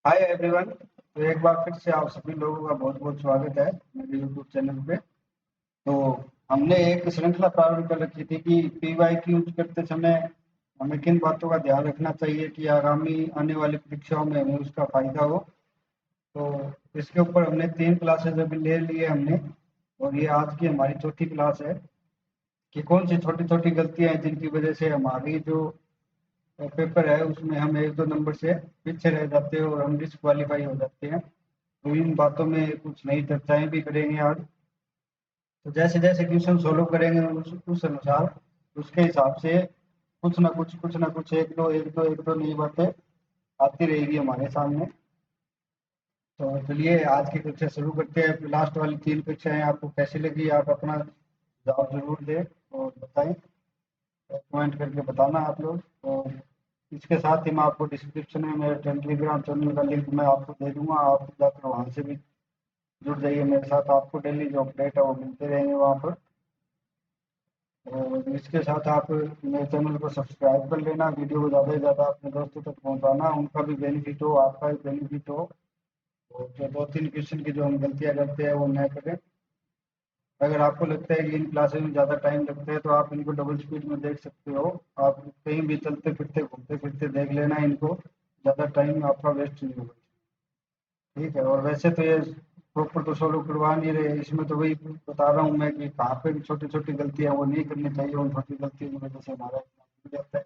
Hi everyone. तो एक बार फिर से आप सभी लोगों का बहुत बहुत स्वागत है मेरे यूट्यूब चैनल पे। तो हमने एक श्रृंखला प्रारंभ कर रखी थी कि पीवाई की यूज करते समय हमें किन बातों का ध्यान रखना चाहिए कि आगामी आने वाली परीक्षाओं में हमें उसका फायदा हो। तो इसके ऊपर हमने 3 क्लासेज अभी ले लिए हमने, और ये आज की हमारी चौथी क्लास है कि कौन सी छोटी छोटी गलतियां हैं जिनकी वजह से हमारी जो पेपर है उसमें हम 1-2 नंबर से पीछे रह जाते हैं और हम डिसक्वालीफाई हो जाते हैं। तो इन बातों में कुछ नई चर्चाएं भी करेंगे आज। तो जैसे जैसे क्वेश्चन सोल्व करेंगे उस अनुसार उसके हिसाब से कुछ ना कुछ एक दो नई बातें आती रहेगी हमारे सामने। तो चलिए आज की कक्षा शुरू करते हैं। लास्ट वाली 3 कक्षाएं आपको कैसी लगी, आप अपना जवाब जरूर दें और बताएं, कमेंट करके बताना आप लोग। और इसके साथ ही मैं आपको डिस्क्रिप्शन में मेरे टेलीग्राम चैनल का लिंक मैं आपको दे दूंगा, आप जाकर वहाँ से भी जुड़ जाइए मेरे साथ। आपको डेली जो अपडेट है वो मिलते रहेंगे वहाँ पर। और इसके साथ आप मेरे चैनल को सब्सक्राइब कर लेना, वीडियो को ज़्यादा से ज़्यादा अपने दोस्तों तक पहुँचाना, उनका भी बेनिफिट हो, आपका भी बेनिफिट हो। और जो 2-3 क्वेश्चन की जो हम गलतियाँ करते हैं वो न करें। अगर आपको लगता है कि इन क्लासेस में ज़्यादा टाइम लगता है तो आप इनको डबल स्पीड में देख सकते हो। आप कहीं भी चलते फिरते घूमते फिरते देख लेना इनको, ज़्यादा टाइम आपका वेस्ट नहीं होगा। ठीक है। और वैसे तो ये प्रॉपर तो सोल्व करवा नहीं रहे, इसमें तो वही बता रहा हूँ मैं कि कहाँ पे भी छोटी छोटी गलतियाँ वो नहीं करनी चाहिए। उन छोटी गलतियों की वजह से हमारा एग्जाम हो जाता है।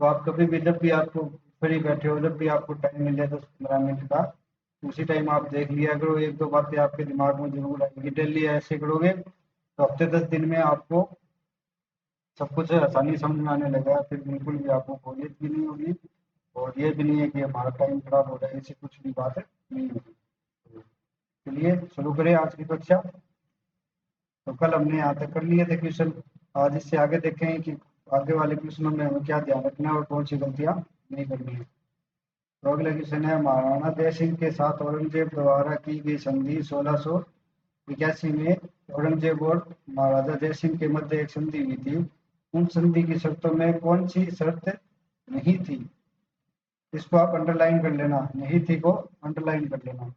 तो आप कभी भी जब भी आपको फ्री बैठे हो, जब भी आपको टाइम मिले 10-15 मिनट का, उसी टाइम आप देख लिया करो। 1-2 बातें आपके दिमाग में जरूर आएंगी। डेली ऐसे करोगे तो हफ्ते 10 दिन में आपको सब कुछ आसानी समझ में आने लगा। फिर बिल्कुल भी आपको बोरियत भी नहीं होगी, और ये भी नहीं है कि हमारा टाइम खराब हो रहा है, ऐसी कुछ भी बात नहीं होगी। तो चलिए शुरू करें आज की कक्षा। तो कल हमने यहाँ तक कर लिए थे क्वेश्चन, आज इससे आगे देखें कि आगे वाले क्वेश्चनों में हमें क्या ध्यान रखना है और कौन सी गलतियाँ नहीं करनी है। तो अगला क्वेश्चन है, महाराणा जय सिंह के साथ औरंगजेब द्वारा की गई संधि 1681 में औरंगजेब और महाराजा जय सिंह के मध्य एक संधि हुई थी। उन संधि की शर्तों में कौन सी शर्त नहीं थी? इसको आप अंडरलाइन कर लेना, नहीं थी को अंडरलाइन कर लेना।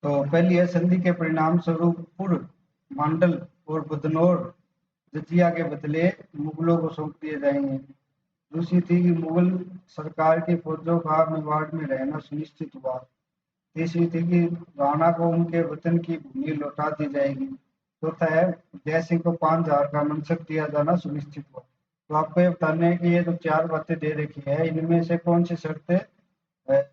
तो पहली है, संधि के परिणाम स्वरूप पूर्व मांडल और बदनौर जजिया के बदले मुगलों को सौंप दिए जाएंगे। दूसरी थी कि मुगल सरकार की फौजों का मेवाड़ में रहना सुनिश्चित हुआ। तीसरी थी कि राणा को उनके वतन की भूमि लौटा दी जाएगी। चौथा है, जय सिंह को 5,000 का मनसब दिया जाना सुनिश्चित हुआ। तो आपको ये बताना है कि ये जो 4 बातें दे रखी है इनमें से कौन सी शर्तें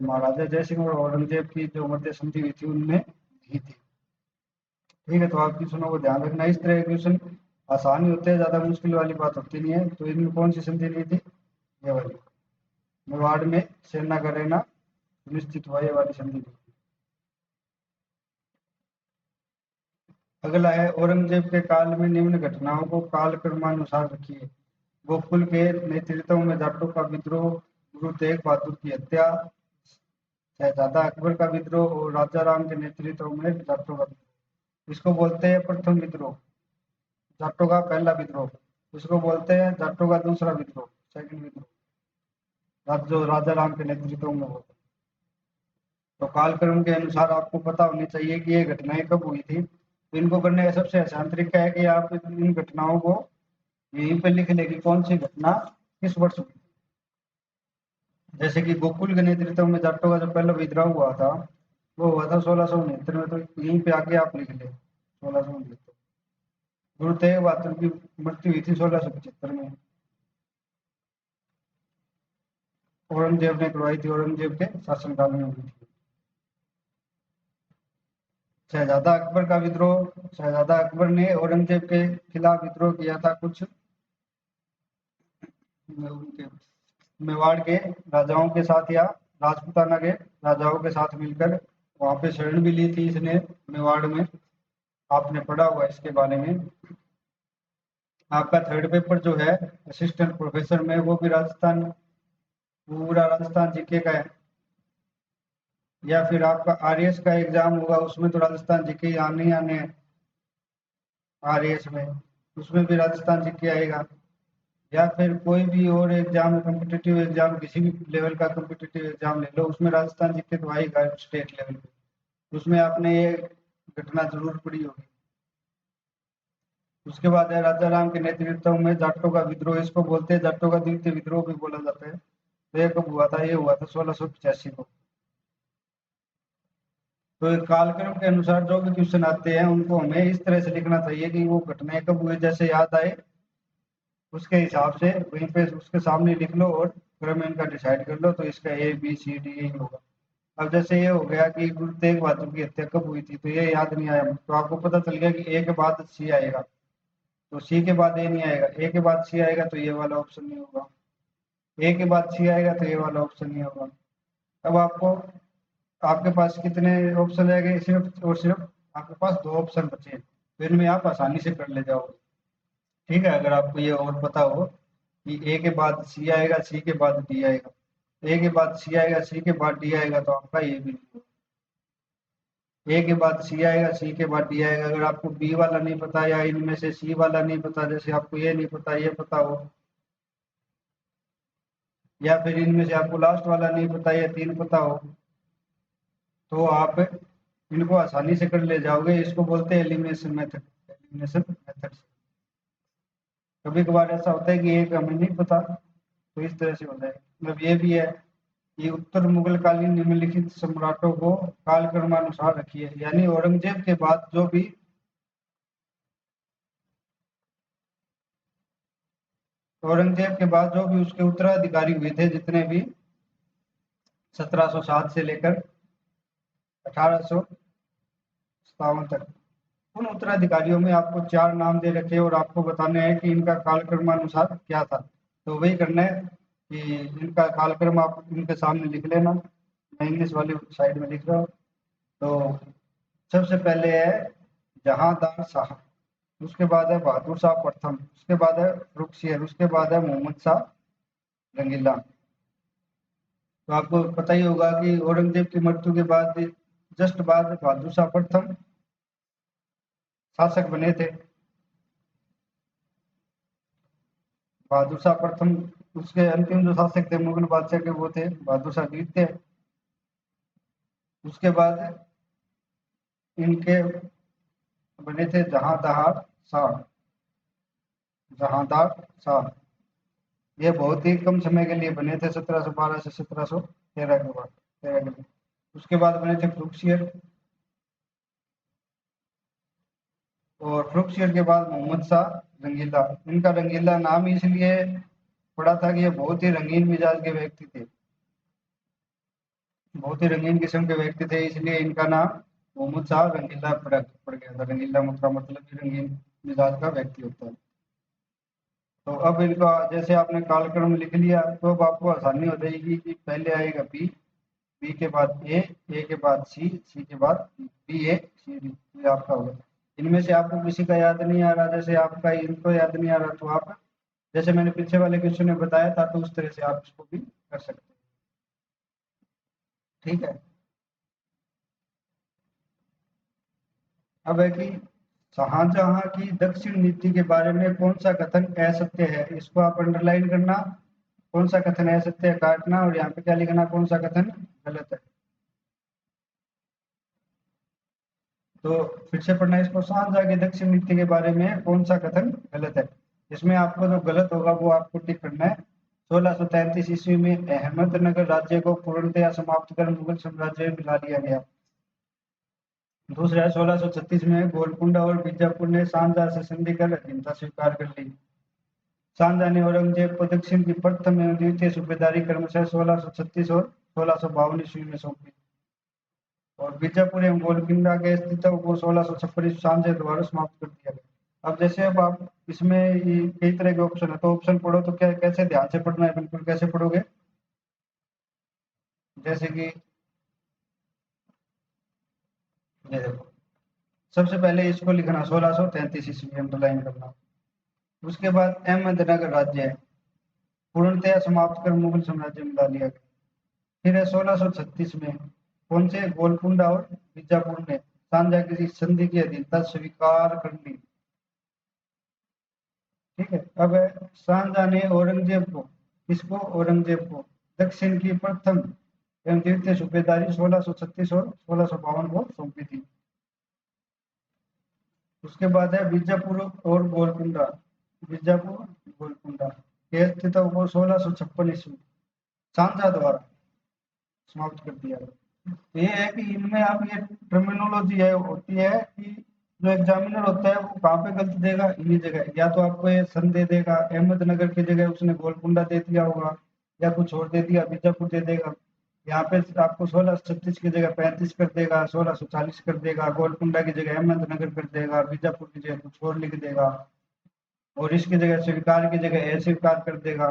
महाराजा जय सिंह और औरंगजेब की जो मध्य संधि हुई थी उनमें नहीं थी। ठीक है। तो आप क्वेश्चनों को ध्यान रखना, इस तरह के क्वेश्चन आसान ही होते हैं, ज्यादा मुश्किल वाली बात होती नहीं है। तो इनमें कौन सी संधि नहीं थी? ये वाली, मेवाड़ में सेना का रहना सुनिश्चित हुआ, ये वाली संधि नहीं थी। अगला है, औरंगजेब के काल में निम्न घटनाओं को कालक्रमानुसार रखिए। गोकुल के नेतृत्व में जाटों का विद्रोह, गुरु तेग बहादुर की हत्या, शहजादा अकबर का विद्रोह और राजा राम के नेतृत्व में जाटों का विद्रोह। इसको बोलते हैं प्रथम विद्रोह, जाटों का पहला विद्रोह। इसको बोलते हैं जाटों का दूसरा विद्रोह, सेकंड विद्रोह, जो राजा राम के नेतृत्व में हुआ। तो कालक्रम के अनुसार आपको पता होनी चाहिए कि ये घटनाएं कब हुई थी। तो इनको करने का सबसे आसान तरीका है कि आप इन घटनाओं को यहीं पर लिख लें कि कौन सी घटना किस वर्ष हुई। जैसे कि गोकुल के नेतृत्व में जाटों का जो पहला विद्रोह हुआ था वो हुआ था 1669 में। तो यहीं पे आगे आप लिख लें 1669। गुरु तेग बहादुर की मृत्यु हुई थी 1675 में, औरंगजेब ने करवाई थी, औरंगजेब के शासनकाल में हुई थी। शहजादा अकबर का विद्रोह, शहजादा अकबर ने औरंगजेब के खिलाफ विद्रोह किया था कुछ उनके मेवाड़ के राजाओं के साथ या राजपूताना के राजाओं के साथ मिलकर। वहां पे शरण भी ली थी इसने मेवाड़ में, आपने पढ़ा हुआ है इसके बारे में। आपका थर्ड पेपर जो है असिस्टेंट प्रोफेसर में, वो भी राजस्थान, पूरा राजस्थान जीके का है। या फिर आपका आरएएस का एग्जाम होगा उसमें तो राजस्थान जीके आने ही आने हैं। आरएएस में उसमें भी राजस्थान जीके आएगा। या फिर कोई भी और एग्जाम, कॉम्पिटिटिव एग्जाम, किसी भी लेवल का कॉम्पिटिटिव एग्जाम ले लो, उसमें राजस्थान जीते तो आएगा स्टेट लेवल पे, उसमें आपने ये घटना जरूर पड़ी होगी। उसके बाद है राजा राम के नेतृत्व में जाटों का विद्रोह, इसको बोलते हैं जाटों का द्वितीय विद्रोह भी बोला जाता है। तो ये कब हुआ था? ये हुआ था 1685 को। तो एक कालक्रम के अनुसार जो भी क्वेश्चन आते हैं उनको हमें इस तरह से लिखना चाहिए कि वो घटनाएं कब हुई जैसे याद आए, उसके हिसाब से वहीं पे उसके सामने लिख लो और क्रम इनका डिसाइड कर लो, तो इसका ए बी सी डी यही होगा। अब जैसे ये हो गया कि गुरु तेग बहादुर की हत्या कब हुई थी, तो ये याद नहीं आया, तो आपको पता चल गया कि ए के बाद सी आएगा, तो सी के बाद ए नहीं आएगा, ए के बाद सी आएगा तो ये वाला ऑप्शन नहीं होगा, ए के बाद सी आएगा तो ये वाला ऑप्शन नहीं होगा। अब आपको, आपके पास कितने ऑप्शन रह गए? सिर्फ और सिर्फ आपके पास दो ऑप्शन बचे हैं, तो इनमें आप आसानी से कर ले जाओगे। ठीक है, अगर आपको ये और पता हो कि ए के बाद सी आएगा, सी के बाद डी आएगा, ए के बाद सी आएगा, सी के बाद डी आएगा, तो आपका ये भी नहीं होगा। ए के बाद सी आएगा, सी के बाद डी आएगा। अगर आपको बी वाला नहीं पता या इनमें से सी वाला नहीं पता, जैसे आपको ये नहीं पता, ये पता हो, या फिर इनमें से आपको लास्ट वाला नहीं पता, ये तीन पता हो, तो आप इनको आसानी से कर ले जाओगे। इसको बोलते हैं एलिमिनेशन मेथड, एलिमिनेशन मेथड से। कभी कभार ऐसा होता है कि एक हमें नहीं पता, तो इस तरह से हो जाए। मतलब ये भी है कि उत्तर मुगल कालीन निम्नलिखित सम्राटों को कालक्रमानुसार रखिए, यानी औरंगजेब के बाद जो भी, औरंगजेब के बाद जो भी उसके उत्तराधिकारी हुए थे जितने भी, 1707 से लेकर 1857 तक, उन उत्तराधिकारियों में आपको चार नाम दे रखे और आपको बताने हैं कि इनका कालक्रमानुसार क्या था। तो वही करना है कि इनका कालक्रम आप इनके सामने लिख लेना। मैं इंग्लिश वाली साइड में लिख रहा हूँ। तो सबसे पहले है जहांदार शाह, उसके बाद है बहादुर शाह प्रथम, उसके बाद है रुखसियर, उसके बाद है मोहम्मद शाह रंगीला। तो आपको पता ही होगा कि औरंगजेब की मृत्यु के बाद जस्ट बाद बहादुर शाह प्रथम शासक बने थे। बहादुर शाह प्रथम, उसके अंतिम जो शासक थे मुगल बादशाह के, वो थे बहादुर शाह द्वितीय। उसके बाद इनके बने थे जहांदार शाह, जहांदार शाह। ये बहुत ही कम समय के लिए बने थे, 1712 से 1713 के बाद, 13 के बाद। उसके बाद बने थे फ्रुक्सियर, और फ्रुक्सियर के बाद मोहम्मद शाह रंगीला। इनका रंगीला नाम इसलिए पड़ा था कि ये बहुत ही रंगीन मिजाज के व्यक्ति थे, बहुत ही रंगीन किस्म के व्यक्ति थे, इसलिए इनका नाम मोहम्मद शाह रंगीला पड़ गया था। रंगीला का मतलब ही रंगीन मिजाज का व्यक्ति होता है। तो अब इनका जैसे आपने कालक्रम लिख लिया, तो अब आपको आसानी हो जाएगी कि पहले आएगा बी, बी के बाद ए के बाद सी, सी के बाद बी ए सी डी, ये आपका होगा। इनमें से आपको किसी का याद नहीं आ रहा, जैसे आपका इनको याद नहीं आ रहा, तो आप जैसे मैंने पीछे वाले क्वेश्चन में बताया था, तो उस तरह से आप इसको भी कर सकते हैं। ठीक है। अब है कि शाहजहां की दक्षिण नीति के बारे में कौन सा कथन असत्य है, इसको आप अंडरलाइन करना। कौन सा कथन असत्य है काटना, और यहाँ पे क्या लिखना, कौन सा कथन गलत है। तो फिर से पढ़ना इसको, शाहजहां की दक्षिण नीति के बारे में कौन सा कथन गलत है। इसमें आपको जो गलत होगा वो आपको टिक करना है। 1633 ईस्वी में अहमदनगर राज्य को पूर्णतया समाप्त कर मुगल साम्राज्य में मिला दिया गया। दूसरा है 1636 में गोलकुंडा और बीजापुर ने शाहजहां से संधि कर अधीनता स्वीकार कर ली। शाहजहां ने औरंगजेब को दक्षिण की प्रथम एवं द्वितीय सूबेदारी क्रमशः 1636 और 1652 ईस्वी में सौंपी, और बीजापुर एवं गोलकुंडा के अस्तित्व को 1656 शाहजहां द्वारा समाप्त कर दिया गया। अब जैसे अब आप इसमें कई तरह के ऑप्शन है, तो ऑप्शन पढ़ो तो क्या कैसे ध्यान से पढ़ना है, बिल्कुल कैसे पढ़ोगे, जैसे कि ये देखो, सबसे पहले इसको लिखना 1633 ईस्वी अंडरलाइन करना। उसके बाद अहमदनगर राज्य है पूर्णतया समाप्त कर मुगल साम्राज्य में ला लिया गया। फिर है 1636 में कौन से गोलकुंडा और बीजापुर ने शाहजहां की संधि की अधीनता स्वीकार कर ली। ठीक है। अब शाहजहां ने औरंगजेब को, किसको, औरंगजेब को दक्षिण की प्रथम एवं द्वितीय सूबेदारी 1636 और 1652 को सौंपी थी। उसके बाद है बीजापुर और गोलकुंडा, बीजापुर गोलकुंडा के अस्तित्व को 1656 ईस्वी शाहजहां द्वारा समाप्त कर दिया। तो ये है कि इनमें अब ये टर्मिनोलॉजी है होती है कि जो एग्जामिनर होता है वो कहाँ पे गलती देगा, इन्हीं जगह, या तो आपको ये सन दे देगा, अहमदनगर की जगह उसने गोलकुंडा दे दिया होगा, या कुछ और दे दिया, बीजापुर दे देगा। यहाँ पे आपको 1636 की जगह 35 कर देगा, 1640 कर देगा, गोलकुंडा की जगह अहमदनगर कर देगा, बीजापुर की जगह कुछ और लिख देगा, और इसकी जगह स्वीकार की जगह अस्वीकार कर देगा।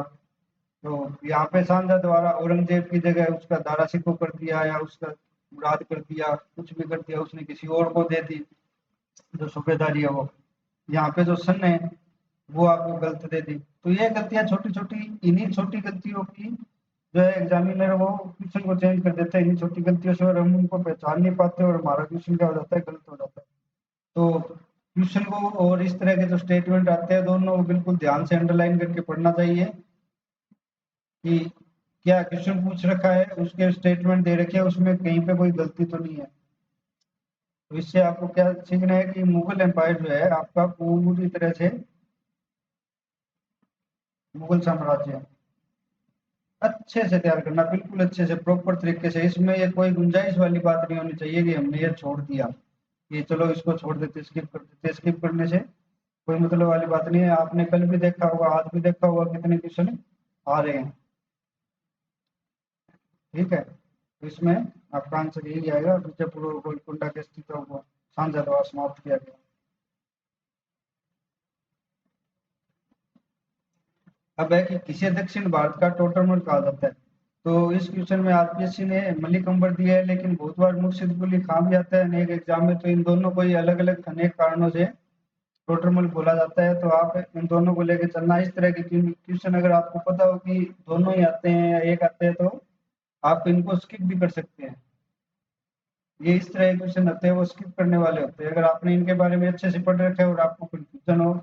तो यहाँ पे शाहजहां द्वारा औरंगजेब की जगह उसका दारा सिको कर दिया, या उसका मुराद कर दिया, कुछ भी कर दिया, उसने किसी और को दे दी जो सूबेदारी है वो। यहाँ पे जो सन है वो आपको गलत दे दी। तो ये गलतियां छोटी छोटी, इन्हीं छोटी गलतियों की जो है एग्जामिनर वो क्वेश्चन को चेंज कर देता है, इन्हीं छोटी गलतियों से, और हम उनको पहचान नहीं पाते और हमारा क्वेश्चन क्या हो जाता है, गलत हो जाता है। तो क्वेश्चन को और इस तरह के जो स्टेटमेंट आते हैं दोनों, वो बिल्कुल ध्यान से अंडरलाइन करके पढ़ना चाहिए कि क्या क्वेश्चन पूछ रखा है, उसके स्टेटमेंट दे रखे हैं, उसमें कहीं पे कोई गलती तो नहीं है। तो इससे आपको क्या सीखना है कि मुगल एम्पायर जो है आपका पूरी तरह से, मुगल साम्राज्य अच्छे से तैयार करना, बिल्कुल अच्छे से प्रॉपर तरीके से। इसमें ये कोई गुंजाइश वाली बात नहीं होनी चाहिए कि हमने ये छोड़ दिया, ये चलो इसको छोड़ देते, स्किप कर देते। स्किप करने से कोई मतलब वाली बात नहीं है। आपने कल भी देखा होगा, आज भी देखा होगा, कितने क्वेश्चन आ रहे हैं। ठीक है, तो इसमें आपका आंसर यही आएगा, बीजापुर और गोलकुंडा के अस्तित्व को शाहजहां द्वारा समाप्त किया गया। अब है कि किसे दक्षिण भारत का टोटरमल कहा जाता है। तो इस क्वेश्चन में आरपीएससी ने मलिक अंबर दिया है, लेकिन बहुत बार मुर्शिद कुली खां भी आता है अनेक एग्जाम में। तो इन दोनों को ही अलग अलग अनेक कारणों से टोटरमल बोला जाता है। तो आप इन दोनों को लेकर चलना। इस तरह के क्वेश्चन अगर आपको पता हो कि दोनों ही आते हैं या एक आते हैं, तो आप इनको स्किप भी कर सकते हैं। ये इस तरह के क्वेश्चन होते हैं वो स्किप करने वाले होते हैं। अगर आपने इनके बारे में अच्छे से पढ़ रखा है और आपको कंफ्यूजन हो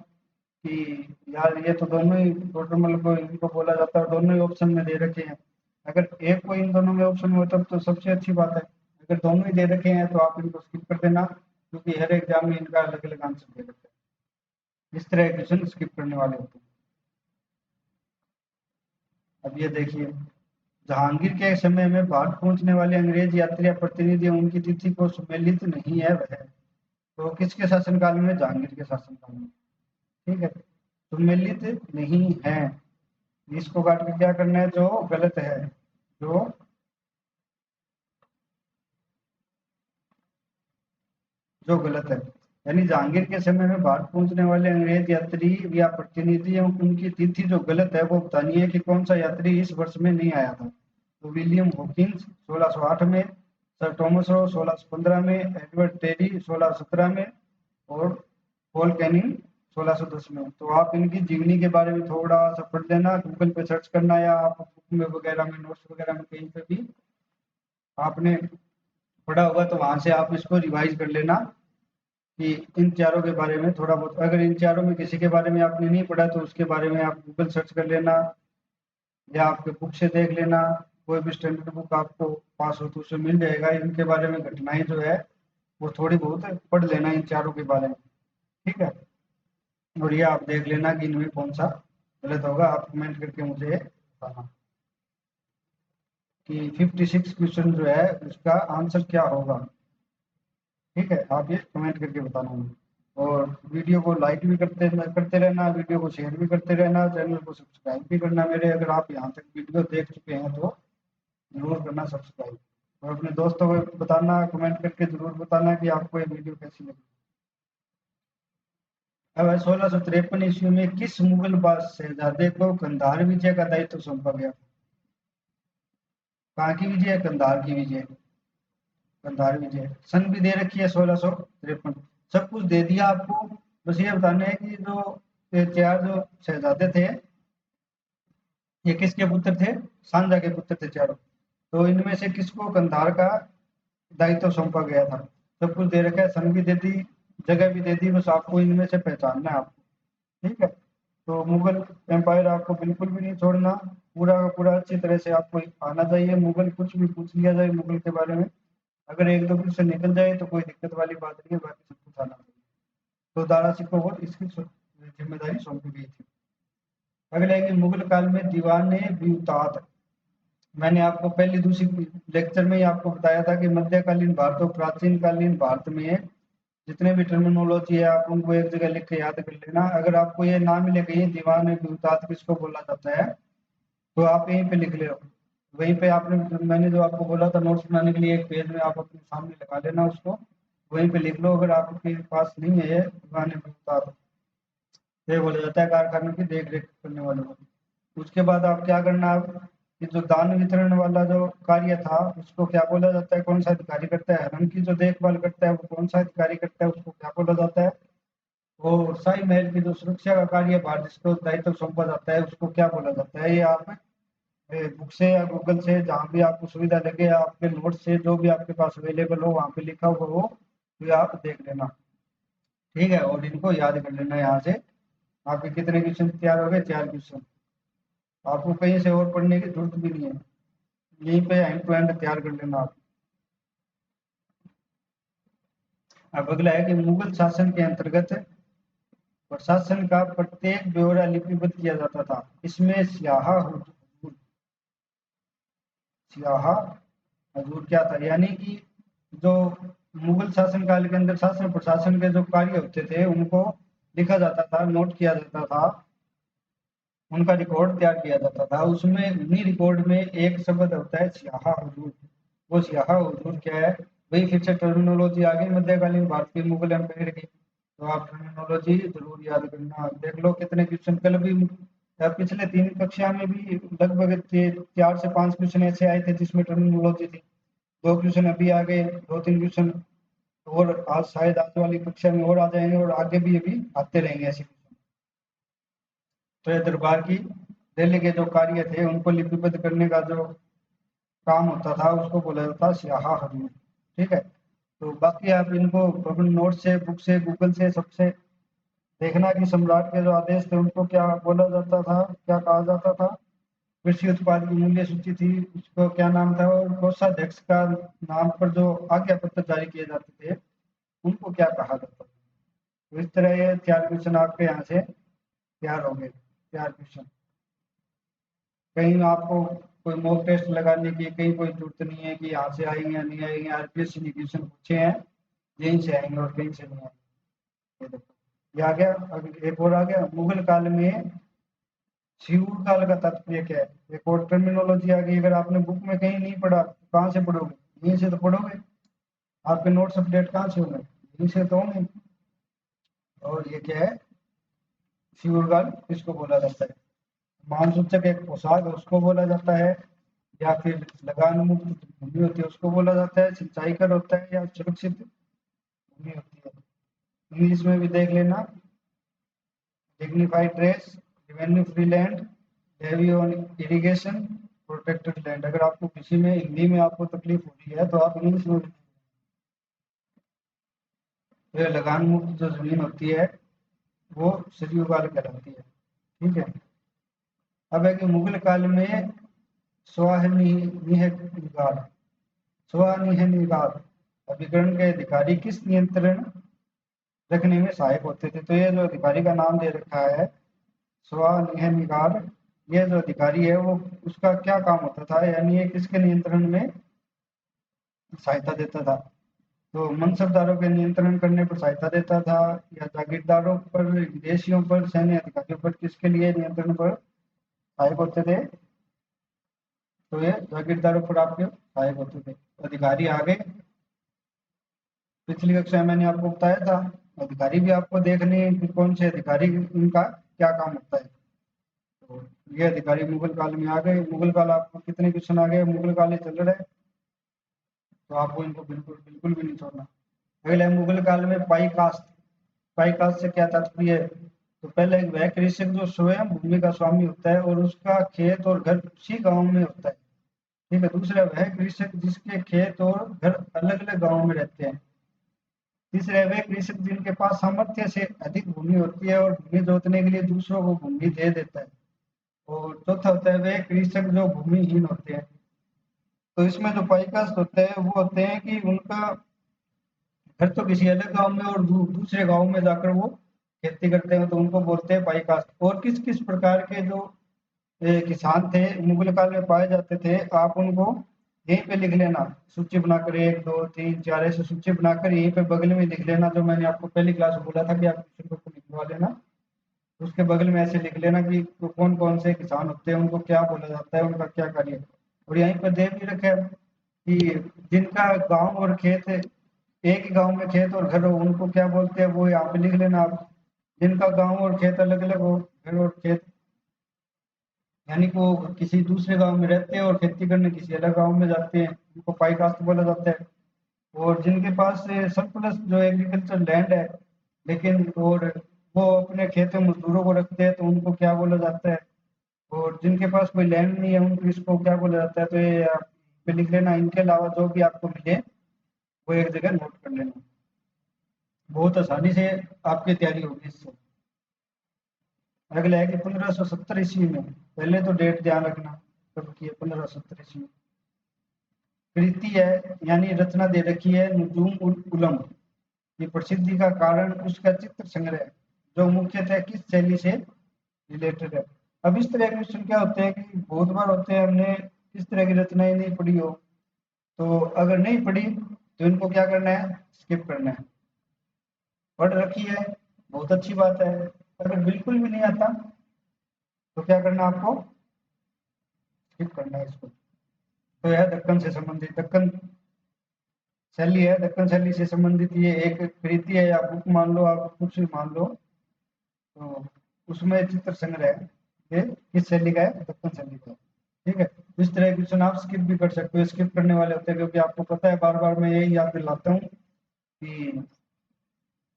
कि यार ये तो दोनों ही टोटरमल को इनको बोला जाता है, दोनों ही ऑप्शन में दे रखे हैं, अगर एक को इन दोनों में ऑप्शन में हो तब तो सबसे अच्छी बात है। अगर दोनों ही दे रखे हैं तो आप इनको स्किप कर देना, क्योंकि हर एग्जाम में इनका अलग अलग आंसर दे रखे हैं। इस तरह के क्वेश्चन स्किप करने वाले होते हैं। अब ये देखिए, जहांगीर के समय में भारत पहुंचने वाले अंग्रेज यात्री या प्रतिनिधि उनकी तिथि को सम्मिलित नहीं है वह, तो किसके शासनकाल में, जहांगीर के शासनकाल में। ठीक है, सम्मिलित नहीं है, इसको काट के क्या करना है, जो गलत है, जो जो गलत है। यानी जहांगीर के समय में भारत पहुंचने वाले अंग्रेज यात्री या प्रतिनिधि एवं उनकी तिथि जो गलत है वो बतानी है कि कौन सा यात्री इस वर्ष में नहीं आया था। तो विलियम हॉकिंस 1608 में, सर थॉमस रो 1615 में, एडवर्ड टेरी 1617 में, और पॉल कैनिंग 1610 में। तो आप इनकी जीवनी के बारे में थोड़ा सा पढ़ लेना, गूगल पे सर्च करना, या आप बुक में वगैरह में, नोट्स वगैरह में कहीं पे भी आपने पढ़ा होगा तो वहां से आप इसको रिवाइज कर लेना कि इन चारों के बारे में थोड़ा बहुत। अगर इन चारों में किसी के बारे में आपने नहीं पढ़ा तो उसके बारे में आप गूगल सर्च कर लेना, या आपके बुक से देख लेना। कोई भी स्टैंडर्ड बुक आपको पास हो तो उसमें मिल जाएगा। इनके बारे में घटनाएं जो है वो थोड़ी बहुत पढ़ लेना इन चारों के बारे में। ठीक है, और ये आप देख लेना कि इनमें कौन सा गलत होगा। आप कमेंट करके मुझे बताना कि 56 क्वेश्चन जो है उसका आंसर क्या होगा। ठीक है, आप ये कमेंट करके बताना मुझे। और वीडियो को लाइक भी करते रहना, वीडियो को शेयर भी करते रहना, चैनल को सब्सक्राइब भी करना मेरे। अगर आप यहाँ तक वीडियो देख चुके हैं तो जरूर करना सब्सक्राइब, और अपने दोस्तों को बताना, कमेंट करके जरूर बताना कि आपको ये वीडियो कैसी लगी। अब 1653 ईस्वी में किस मुगल शहजादे को कंधार विजय का दायित्व सौंपा गया। कहाँ की विजय, कंधार की विजय। कंधार विजय सन भी दे रखी है 1653, सब कुछ दे दिया आपको। बस ये बताना है कि जो ये चार जो शहजादे थे ये किसके पुत्र थे, सांझा के पुत्र थे चारों। तो इनमें से किसको कंधार का दायित्व सौंपा गया था। सब कुछ दे रखा है, सन भी दे दी, जगह भी दे दी, बस आपको इनमें से पहचानना है आपको। ठीक है, तो मुगल एम्पायर आपको बिल्कुल भी नहीं छोड़ना, पूरा का पूरा अच्छी तरह से आपको आना चाहिए। मुगल कुछ भी पूछ लिया जाए मुगल के बारे में, अगर एक दो क्वेश्चन निकल जाए तो कोई दिक्कत वाली बात नहीं है, बाकी सब कुछ आना चाहिए। तो दारा सिकों को इसकी जिम्मेदारी सौंपी गई थी। अगला है कि मुगल काल में दीवान बिउतात। मैंने आपको पहली दूसरी लेक्चर में ही आपको बताया था कि मध्यकालीन भारत और प्राचीन कालीन भारत में जितने भी टर्मिनोलॉजी है आप उनको एक जगह लिख के याद कर लेना। अगर आपको ये ना मिले कहीं दीवान बिउतात किसको बोला जाता है, तो आप यहीं पे लिख ले। वहीं पे आपने मैंने जो आपको बोला था नोट्स बनाने के लिए, एक पेज में आप अपने सामने लगा लेना उसको, वहीं पे लिख लो। अगर आपके पास नहीं है दीवान बिउतात, ये बोला जाता है कारखाने की देख रेख करने वालों को। उसके बाद आप क्या करना, आप कि जो दान वितरण वाला जो कार्य था उसको क्या बोला जाता है, कौन सा अधिकारी करता है। हरम की जो देखभाल करता है वो कौन सा अधिकारी करता है, उसको क्या बोला जाता है। और शाही महल की जो सुरक्षा का कार्य बाहर जिसको दायित्व सौंपा जाता है उसको क्या बोला जाता है। ये आप बुक से या गूगल से जहाँ भी आपको सुविधा लगे, आपके नोट से जो भी आपके पास अवेलेबल हो वहाँ पे लिखा हुआ हो तो ये आप देख लेना, ठीक है। और इनको याद कर लेना। यहाँ से आपके कितने क्वेश्चन तैयार हो गए, 4 क्वेश्चन। आपको कहीं से और पढ़ने की जरूरत भी नहीं है, यहीं पे एंड टू एंड तैयार कर लेना आप। अब अगला है कि मुगल शासन के अंतर्गत प्रशासन का प्रत्येक ब्यौरा लिपिबद्ध किया जाता था। इसमें स्याहा हजूर क्या था, यानी कि जो मुगल शासन काल के अंदर शासन प्रशासन के जो कार्य होते थे उनको लिखा जाता था, नोट किया जाता था, उनका रिकॉर्ड तैयार किया जाता था। उसमें उन्हीं रिकॉर्ड में एक शब्द होता है स्याहा हुजूर। वो स्याहा हुजूर क्या है, वही फिर से टर्मिनोलॉजी आ गई मध्यकालीन भारत की मुगल एम्पायर की। तो आप टर्मिनोलॉजी जरूर याद करना। देख लो कितने क्वेश्चन कल भी पिछले 3 कक्षा में भी लगभग 4 से 5 क्वेश्चन ऐसे आए थे जिसमें टर्मिनोलॉजी थी। 2 क्वेश्चन अभी आ गए, 2-3 क्वेश्चन और आज शायद आज वाली कक्षा में और आ जाएंगे, और आगे भी अभी आते रहेंगे ऐसे। तो ये दरबार की दिल्ली के जो कार्य थे उनको लिपिबद्ध करने का जो काम होता था उसको बोला जाता था स्याहा हजूर, ठीक है। तो बाकी आप इनको अपने नोट से, बुक से, गूगल से, सबसे देखना कि सम्राट के जो आदेश थे उनको क्या बोला जाता था, क्या कहा जाता था। कृषि उत्पाद की मूल्य सूची थी, उसको क्या नाम था, और कोषाध्यक्ष का नाम पर जो आज्ञा पत्र जारी किए जाते थे उनको क्या कहा जाता था। तो इस तरह ये 4 क्वेश्चन आपके यहाँ से तैयार हो गए, 4 क्वेश्चन। कहीं आपको कोई मॉक टेस्ट लगाने की कहीं कोई जरूरत नहीं है कि यहाँ से आएंगे या नहीं आएंगे। आरपीएससी ने क्वेश्चन पूछे हैं, यहीं से आएंगे और कहीं से नहीं आएंगे। ये देखो ये आ गया। अब एक और आ गया, मुगल काल में शियूर काल का तात्पर्य क्या है। एक और टर्मिनोलॉजी आ गई, अगर आपने बुक में कहीं नहीं पढ़ा तो कहाँ से पढ़ोगे, यहीं से तो पढ़ोगे। आपके नोट्स अपडेट कहाँ से होंगे, यहीं से तो होंगे। और ये क्या है, शियूर काल किसको बोला जाता है। मानसूचक एक पोशाक है उसको बोला जाता है, या फिर लगान मुक्त भूमि होती है उसको बोला जाता है, सिंचाई कर होता है, या सुरक्षित भूमि होती है। इंग्लिश में भी देख लेना, dignified dress, revenue free land, levy on irrigation, protected land. अगर आपको किसी में हिंदी में आपको तकलीफ हो रही है तो आप इंग्लिश में। तो लगान मुक्त जो जमीन होती है वो सरयू काल कहलाती है, ठीक है। अब है कि मुगल काल में स्वानिगार स्वानिगार अभिकरण के अधिकारी किस नियंत्रण रखने में सहायक होते थे। तो ये जो अधिकारी का नाम दे रखा है स्वनिगार, ये जो अधिकारी है वो उसका क्या काम होता था, यानी ये किसके नियंत्रण में सहायता देता था। तो मनसबदारों के नियंत्रण करने पर सहायता देता था, या जागीरदारों पर, विदेशियों पर, सैन्य अधिकारियों पर, किसके लिए नियंत्रण पर सहायक होते थे। तो ये जागीरदारों पर आपके सहायक होते थे। अधिकारी आगे पिछली कक्षा में मैंने आपको बताया था, अधिकारी भी आपको देखने हैं कि कौन से अधिकारी इनका क्या काम होता है। तो ये अधिकारी मुगल काल में आ गए। मुगल काल आपको कितने क्वेश्चन आ गए, मुगल काल ही चल रहा है तो आपको इनको बिल्कुल बिल्कुल भी नहीं छोड़ना। अगले मुगल काल में पाई कास्ट। पाई कास्ट से क्या तात्पर्य है, तो पहले वह कृषक जो स्वयं भूमि का स्वामी होता है और उसका खेत और घर उसी गांव में होता है, ठीक है। दूसरा वह कृषक जिसके खेत और घर अलग अलग गांव में रहते हैं। तीसरे है वे कृषक जिनके पास सामर्थ्य से अधिक भूमि होती है और भूमि जोतने के लिए दूसरों को भूमि दे देता है। और चौथा होता है वे कृषक जो भूमिहीन होते हैं। तो इसमें जो पाईकास्ट होते हैं वो होते हैं कि उनका घर तो किसी अलग गांव में और दूसरे गांव में जाकर वो खेती करते हैं, तो उनको बोलते हैं पाईकास्ट। और किस किस प्रकार के जो किसान थे मुगल काल में पाए जाते थे, आप उनको यहीं पे लिख लेना, सूची बनाकर 1 2 3 4 ऐसे सूची बनाकर यहीं पे बगल में लिख लेना। जो मैंने आपको पहली क्लास में बोला था कि आप क्वेश्चन पेपर लिखवा लेना, उसके बगल में ऐसे लिख लेना कि कौन कौन से किसान होते हैं, उनको क्या बोला जाता है, उनका क्या कार्य है। और यहीं पर दे भी रखे हैं कि जिनका गांव और खेत एक ही गांव में खेत और घर हो उनको क्या बोलते हैं, वो यहाँ पे लिख लेना आप। जिनका गांव और खेत अलग अलग हो, घर और खेत, यानी कि वो किसी दूसरे गांव में रहते हैं और खेती करने किसी अलग गांव में जाते हैं, उनको पाई कास्ट बोला जाता है। और जिनके पास सरप्लस जो एग्रीकल्चर लैंड है, लेकिन और वो अपने खेतों में मजदूरों को रखते हैं, तो उनको क्या बोला जाता है। और जिनके पास कोई लैंड नहीं है उनको इसको क्या बोला जाता है। तो ये आप पे लिख लेना, इनके अलावा जो भी आपको मिले वो एक जगह नोट कर लेना, बहुत आसानी से आपकी तैयारी होगी इससे। अगला है कि 1570 ईस्वी में, पहले तो डेट ध्यान रखना कब की है, 1570 ईस्वी में कृति है यानी रचना दे रखी है नुजूम उल उलम की प्रसिद्धि का कारण उसका चित्र संग्रह, जो मुख्यतः किस शैली से रिलेटेड है। अब इस तरह के क्वेश्चन क्या होते हैं कि बहुत बार होते हैं हमने इस तरह की रचनाएं नहीं पढ़ी हो, तो अगर नहीं पढ़ी तो इनको क्या करना है, स्किप करना है। पढ़ रखी है बहुत अच्छी बात है, अगर बिल्कुल भी नहीं आता तो क्या करना है आपको, स्किप करना है इसको। तो यह दक्कन से संबंधित, दक्कन शैली है, दक्कन शैली से संबंधित ये एक कृति है या बुक मान लो, आप कुछ भी मान लो, तो उसमें चित्र संग्रह है, ये किस शैली का है, दक्कन शैली का। ठीक है, इस तरह के क्वेश्चन आप स्किप भी कर सकते हो, स्किप करने वाले होते हैं क्योंकि आपको पता है, बार बार मैं यही याद दिलाता हूँ कि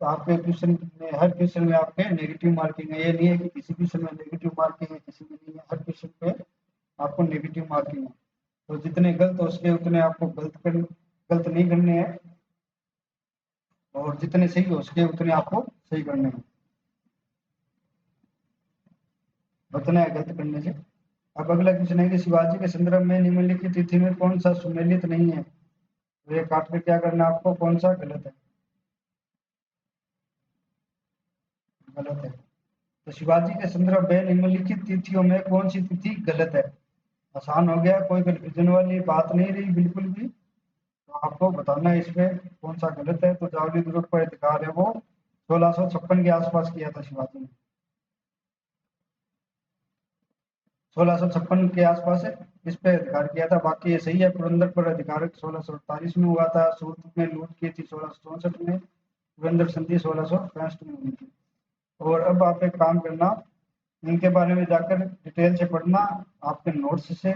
आपके क्वेश्चन में, हर क्वेश्चन में आपके नेगेटिव मार्किंग है। ये नहीं है कि किसी क्वेश्चन में नेगेटिव मार्किंग है किसी में नहीं है, हर क्वेश्चन पे आपको नेगेटिव मार्किंग है। तो जितने गलत हो उसके उतने आपको गलत नहीं करने हैं, और जितने सही हो उसके उतने आपको सही करने हैं, बचना है गलत करने से। अब अगला क्वेश्चन है कि शिवाजी के संदर्भ में निम्नलिखित तिथि में कौन सा सुमेलित नहीं है। तो ये काट कर क्या करना है आपको, कौन सा गलत है, गलत है। तो शिवाजी के संदर्भ में निम्नलिखित तिथियों में कौन सी तिथि गलत है। आसान हो गया, कोई कंफ्यूजन वाली बात नहीं रही बिल्कुल भी। तो आपको बताना है इसमें कौन सा गलत है। तो जावली ग्रुप पर अधिकार है वो 1656 के आसपास किया था शिवाजी ने, 1656 के आसपास है इस पे अधिकार किया था। बाकी ये सही है, पुरंदर पर अधिकार 1648 में हुआ था, सूरत में लूट की थी 1664 में, पुरंदर संधि 1665 में हुई थी। और अब आप एक काम करना, इनके बारे में जाकर डिटेल से पढ़ना, आपके नोट्स से,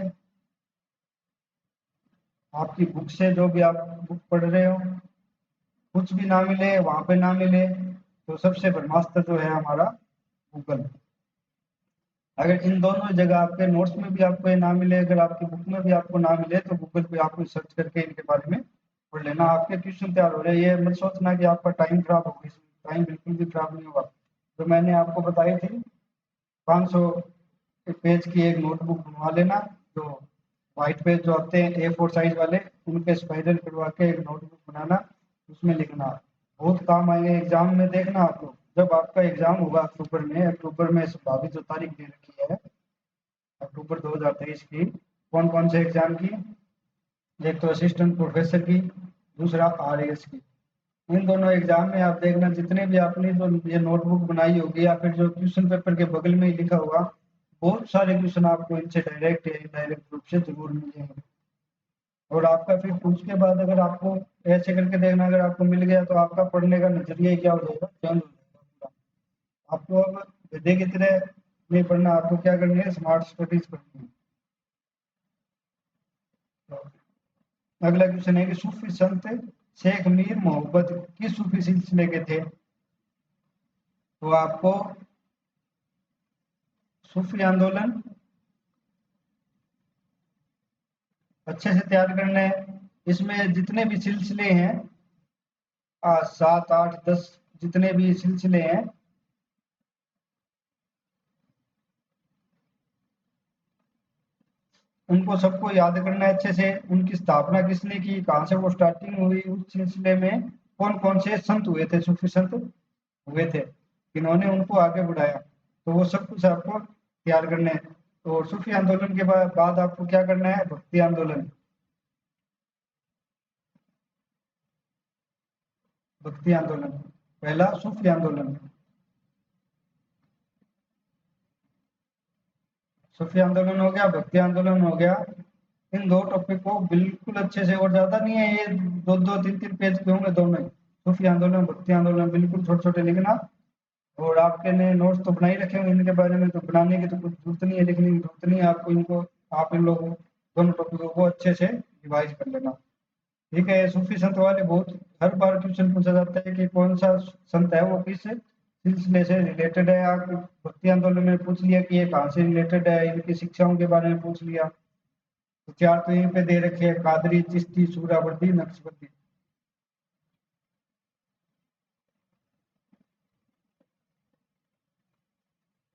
आपकी बुक से, जो भी आप बुक पढ़ रहे हो, कुछ भी ना मिले वहां पे ना मिले तो सबसे ब्रह्मास्त्र जो है हमारा गूगल। अगर इन दोनों जगह आपके नोट्स में भी आपको ये ना मिले, अगर आपकी बुक में भी आपको ना मिले, तो गूगल पे आपको सर्च करके इनके बारे में पढ़ लेना, आपके क्वेश्चन तैयार हो रहे हैं। ये मत सोचना कि आपका टाइम खराब होगा, इसमें टाइम बिल्कुल भी खराब नहीं होगा। जो मैंने आपको बताई थी 500 पेज की एक नोटबुक बनवा लेना, जो व्हाइट पेज जो आते हैं A4 साइज वाले, उनके स्पाइरल करवा के एक नोटबुक बनाना, उसमें लिखना, बहुत काम आएंगे एग्जाम में। देखना आप लोग, जब आपका एग्जाम होगा अक्टूबर में, अक्टूबर में संभावित जो तारीख दे रखी है अक्टूबर 2023 की, कौन कौन से एग्जाम की, एक तो असिस्टेंट प्रोफेसर की, दूसरा RAS की। इन दोनों एग्जाम में आप देखना, जितने भी आपने जो ये नोटबुक बनाई होगी या फिर जो क्वेश्चन पेपर के बगल में ही लिखा होगा, बहुत सारे क्वेश्चन आपको इनसे डायरेक्ट या इनडायरेक्ट रूप से जरूर मिलेंगे। और आपका फिर उसके बाद अगर आपको ऐसे करके देखना, अगर आपको मिल गया तो आपका पढ़ने का नजरिया ही क्या हो जाएगा, चेंज हो जाएगा पूरा। आपको अब गधे की तरह नहीं पढ़ना, आपको क्या करनी है, स्मार्ट स्टडीज करनी है। तो अगला क्वेश्चन है कि सूफी संत शेख मीर मोहब्बत किस सूफी सिलसिले के थे। तो आपको सूफी आंदोलन अच्छे से तैयार करना है। इसमें जितने भी सिलसिले हैं 7 8 10 जितने भी सिलसिले हैं, उनको सबको याद करना है अच्छे से। उनकी स्थापना किसने की, कहाँ से वो स्टार्टिंग हुई, उस सिलसिले में कौन कौन से संत हुए थे, सूफी संत हुए थे, इन्होंने उनको आगे बढ़ाया। तो वो सब कुछ आपको तैयार करना है। और सूफी आंदोलन के बाद आपको क्या करना है, भक्ति आंदोलन। भक्ति आंदोलन पहला, सूफी आंदोलन। सूफी आंदोलन हो गया, भक्ति आंदोलन हो गया। इन दो टॉपिक को बिल्कुल अच्छे से, और ज्यादा नहीं है ये, दो दो तीन तीन पेज के होंगे दोनों ही। सूफी आंदोलन, भक्ति आंदोलन बिल्कुल छोटे छोटे लिखना। और आपके ने नोट्स तो बना ही रखे होंगे इनके बारे में, तो बनाने की तो कुछ जरूरत नहीं है, लिखने की जरूरत नहीं है आपको इनको। आप इन लोगों दोनों टॉपिकों को अच्छे से रिवाइज कर लेना। ठीक है। सूफी संत वाले बहुत, हर बार क्वेश्चन पूछा जाता है कि कौन सा संत है, वो किस सिलसिले से रिलेटेड है। आप भक्ति आंदोलन में पूछ लिया कि ये कहाँ से रिलेटेड है, इनकी शिक्षाओं के बारे में पूछ लिया। तो चार तो यहीं पे दे रखे हैं, कादरी, चिश्ती, सूरावर्दी, नक्शबंदी।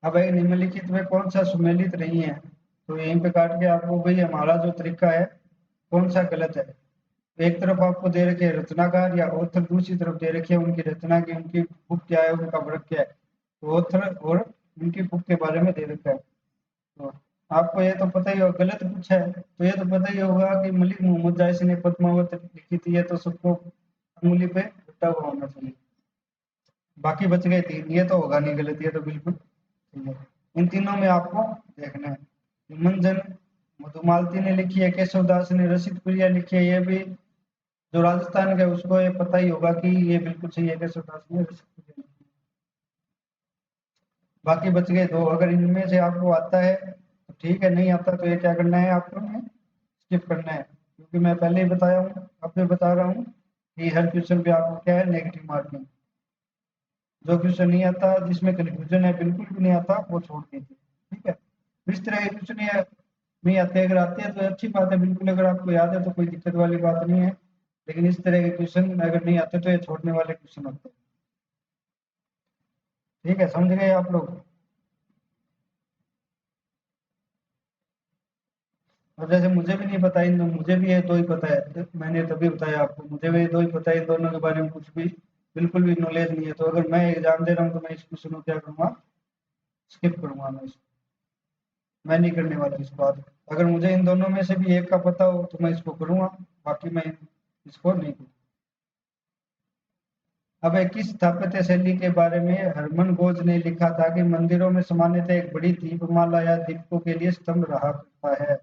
अब भाई निम्नलिखित में कौन सा सुमेलित नहीं है, तो यहीं पे काट के आपको भाई हमारा जो तरीका है कौन सा गलत है। एक तरफ आपको दे रखे हैं रचनाकार या ऑथर, दूसरी तरफ दे रखी है उनकी रचना की, उनकी बुक क्या है, उनका वर्क क्या है। तो ऑथर और उनकी बुक के बारे में दे रखा है। तो आपको ये तो पता ही होगा, गलत कुछ है तो ये तो पता ही होगा कि मलिक मोहम्मद जायसी ने पद्मावत लिखी थी, ये तो सबको उंगली पे उठा हुआ होना चाहिए। बाकी बच गए तीन, ये तो होगा नहीं गलत, ये तो बिल्कुल सही है। इन तीनों में आपको देखना है। मंजन मधुमालती ने लिखी है, केशव दास ने, रसिक प्रिया लिखी है, ये भी जो राजस्थान का है उसको ये पता ही होगा कि ये बिल्कुल सही है, केशव दास ने, रसिक प्रिया लिखी है। बाकी बच गए दो, अगर इनमें से आपको आता है तो ठीक है, नहीं आता तो ये क्या करना है आपको, स्किप करना है। क्योंकि मैं पहले ही बताया हूँ, अब भी बता रहा हूँ कि हर क्वेश्चन पे आपको क्या है, नेगेटिव मार्किंग। जो क्वेश्चन नहीं आता, जिसमें कंफ्यूजन है, बिल्कुल भी नहीं आता, वो छोड़ दीजिए। ठीक है। इस तरह के क्वेश्चन नहीं आते, अगर आते हैं तो अच्छी बात है, बिल्कुल अगर आपको याद है तो कोई दिक्कत वाली बात नहीं है। लेकिन इस तरह के क्वेश्चन अगर नहीं आते तो ये छोड़ने वाले क्वेश्चन होते हैं। ठीक है, समझ गए आप लोग। और जैसे मुझे भी नहीं पता, इन मुझे भी ये दो ही पता है, तो मैंने तभी बताया आपको, मुझे भी ये दो ही पता है, इन दोनों के बारे में कुछ भी बिल्कुल भी नॉलेज नहीं है। तो अगर मैं एग्जाम दे रहा हूँ तो मैं इस क्वेश्चन को क्या करूंगा, स्किप करूंगा। मैं नहीं करने वाला इस बात। अगर मुझे इन दोनों में से भी एक का पता हो तो मैं इसको करूंगा, बाकी मैं इसको नहीं करूंगा। अब एक किस स्थापत्य शैली के बारे में हरमन गोज ने लिखा था कि मंदिरों में सामान्यतः एक बड़ी दीपमाला या दीपकों के लिए स्तंभ रहा करता है।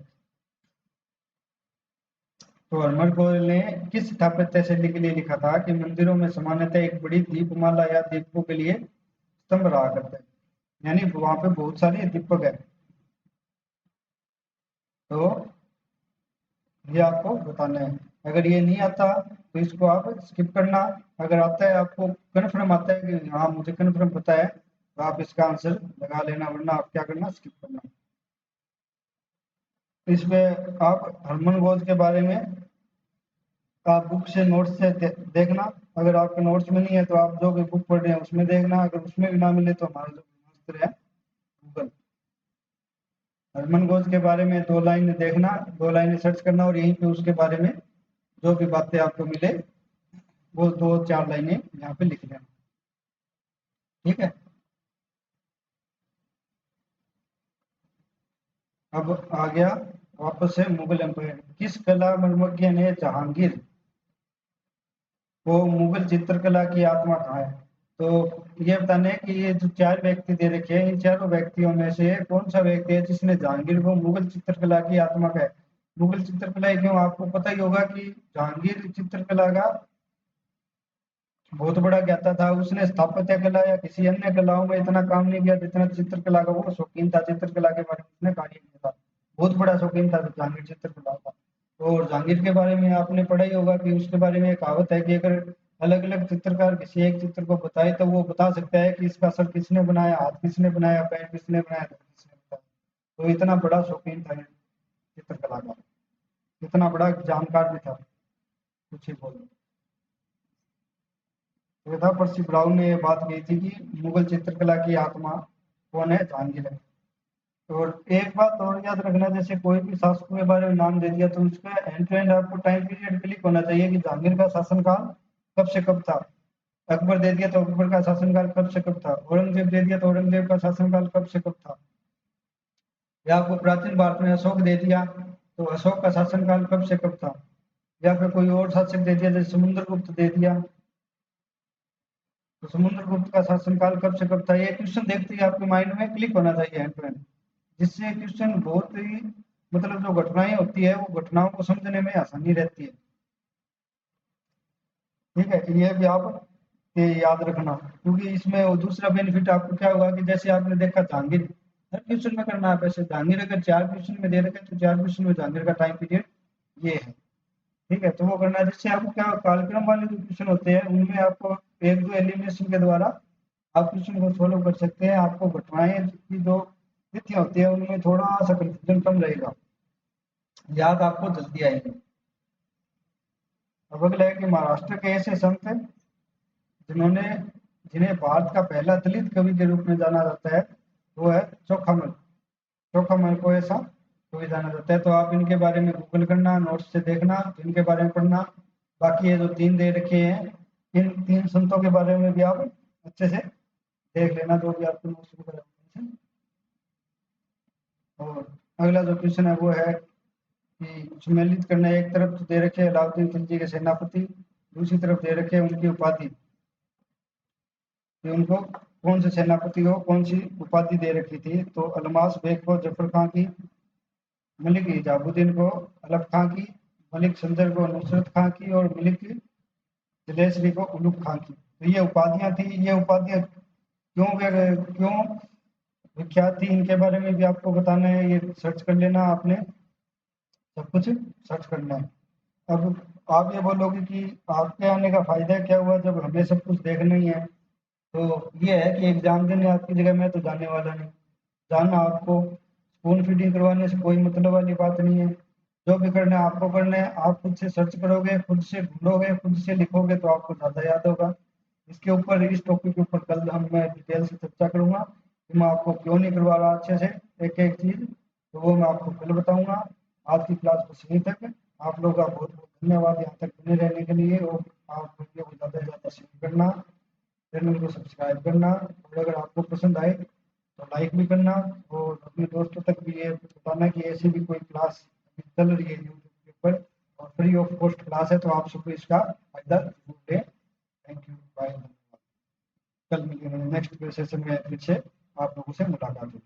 तो हरमन गोज ने किस स्थापत्य शैली के लिए लिखा था कि मंदिरों में सामान्यतः एक बड़ी दीपमाला या दीपकों के लिए स्तंभ रहा करता है, यानी वहां पे बहुत सारे दीपक है। तो ये आपको बताना है। अगर ये नहीं आता तो इसको आप स्किप करना। अगर आता है, आपको कन्फर्म आता है कि हाँ मुझे कन्फर्म पता है, तो आप इसका आंसर लगा लेना, वरना आप क्या करना, स्किप करना। इसमें आप हरमन गोज के बारे में आप बुक से, नोट्स से देखना। अगर आपके नोट्स में नहीं है तो आप जो भी बुक पढ़ रहे हैं उसमें देखना। अगर उसमें भी ना मिले तो हमारा जो ब्रह्मास्त्र है गूगल, हरमन गोज के बारे में दो लाइन देखना, दो लाइन सर्च करना, और यहीं पे उसके बारे में जो भी बातें आपको मिले वो दो चार लाइनें यहाँ पे लिख लेना। ठीक है। अब आ गया वापस से मुगल एम्पायर। किस कला मर्मज्ञ ने जहांगीर को मुगल चित्रकला की आत्मा कहा है। तो ये बताने हैं कि ये जो चार व्यक्ति दे रखे हैं, इन चारों व्यक्तियों में से कौन सा व्यक्ति है जिसने जहांगीर को मुगल चित्रकला की आत्मा कहा है। मुगल चित्रकला क्यों, आपको पता ही होगा कि जहांगीर चित्रकला का बहुत बड़ा ज्ञाता था। उसने स्थापत्य कला या किसी अन्य कलाओं में इतना काम नहीं किया जितना चित्रकला का वो शौकीन था। चित्रकला के बारे में उसने कार्य किया था, बहुत बड़ा शौकीन था जहांगीर चित्रकला का। और जहांगीर के बारे में आपने पढ़ा ही होगा कि उसके बारे में एक कहावत है कि अगर अलग अलग चित्रकार किसी एक चित्र को बताए तो वो बता सकता है कि इसका सर किसने बनाया, हाथ किसने बनाया, पैर किसने बनाया, तो किसने बनाया। तो इतना बड़ा शौकीन था ये चित्रकला का, इतना बड़ा जानकार भी था, कुछ ही बोल। श्वेता पर्सी ब्राउन ने ये बात कही थी कि मुगल चित्रकला की आत्मा कौन है, जहांगीर है। और एक बात और याद रखना, जैसे कोई भी शासकों के बारे में नाम दे दिया तो उसका एंड टू एंड आपको टाइम पीरियड क्लिक होना चाहिए कि जहांगीर का शासनकाल कब से कब था। अकबर दे दिया तो अकबर का शासनकाल कब से कब था, औरंगजेब दे दिया तो औरंगजेब का शासनकाल कब से कब था, या आपको प्राचीन भारत में अशोक दे दिया तो अशोक का शासनकाल कब से कब था, या फिर कोई और शासक दे दिया जैसे समुद्रगुप्त दे दिया तो समुद्रगुप्त का शासनकाल कब से कब था। ये क्वेश्चन देखते ही आपके माइंड में क्लिक होना चाहिए एंड टू एंड, जिससे क्वेश्चन बहुत ही मतलब जो घटनाएं होती है वो घटनाओं को समझने में आसानी रहती है। ठीक है, ये भी आप ये याद रखना, क्योंकि इसमें वो दूसरा बेनिफिट आपको क्या होगा कि जैसे आपने देखा जहांगीर हर क्वेश्चन में करना है, वैसे जहांगीर अगर 4 क्वेश्चन में दे रखे तो 4 क्वेश्चन में जहांगीर का टाइम पीरियड ये है। ठीक है, तो वो करना है, जिससे आपको क्या कालक्रम वाले जो क्वेश्चन होते हैं उनमें आपको एक दो एलिमिनेशन के द्वारा आप क्वेश्चन को सोल्व कर सकते हैं। आपको घटनाएं की जो तिथियां होती है उनमें थोड़ा सा कंफ्यूजन कम रहेगा, याद आपको जल्दी आएगी। अब अगला है कि महाराष्ट्र के ऐसे संत हैं जिन्होंने जिन्हें भारत का पहला दलित कवि के रूप में जाना जाता है, वो है चोखामल। चोखामल को ऐसा कवि जाना जाता है। तो आप इनके बारे में गूगल करना, नोट्स से देखना, इनके बारे में पढ़ना। बाकी ये जो 3 दे रखे हैं इन 3 संतों के बारे में भी आप अच्छे से देख लेना, जो भी आपको नोट्स वगैरह हैं। और अगला जो क्वेश्चन है वो है कि सम्मिलित करना है। एक तरफ तो दे रखे हैं अलाउद्दीन खिलजी के सेनापति, दूसरी तरफ दे रखे हैं उनकी उपाधि कि उनको कौन से सेनापति को कौन सी उपाधि दे रखी थी। तो अलमास बेग को जफर खां की, मलिक हिजाबुद्दीन को अलफ खां की, मलिक संजर को नुसरत खां की और मलिक जलेसरी को उलूग खां की। तो ये उपाधियां थी। ये उपाधियां क्यों विख्यात थी इनके बारे में भी आपको बताना है। ये सर्च कर लेना आपने, सब कुछ सर्च करना है। अब आप ये बोलोगे कि आपके आने का फायदा क्या हुआ जब हमें सब कुछ देखना ही है। तो ये है कि एग्जाम देने आपकी जगह मैं तो जाने वाला नहीं, जाना आपको स्पून फीडिंग करवाने से कोई मतलब वाली बात नहीं है। जो भी करना है आपको करना है, आप खुद से सर्च करोगे, खुद से ढूंढोगे, खुद से लिखोगे तो आपको ज़्यादा याद होगा। इसके ऊपर, इस टॉपिक के ऊपर कल मैं डिटेल से चर्चा करूंगा कि मैं आपको क्यों नहीं करवा रहा अच्छे से एक एक चीज़, तो वो मैं आपको कल बताऊंगा। आज की क्लास बस यहीं तक। आप लोगों का बहुत बहुत धन्यवाद यहाँ तक बने रहने के लिए। और आप वीडियो को ज़्यादा से ज़्यादा शेयर करना, चैनल को सब्सक्राइब करना, और अगर आपको पसंद आए तो लाइक भी करना, और अपने दोस्तों तक भी ये बताना कि ऐसी भी कोई क्लास चल रही है यूट्यूब के ऊपर और फ्री ऑफ कॉस्ट क्लास है, तो आप सबको इसका फायदा जरूर लें। Thank you, bye. कल मिलेंगे नेक्स्ट सेशन में, फिर से आप लोगों से मुलाकात होगी।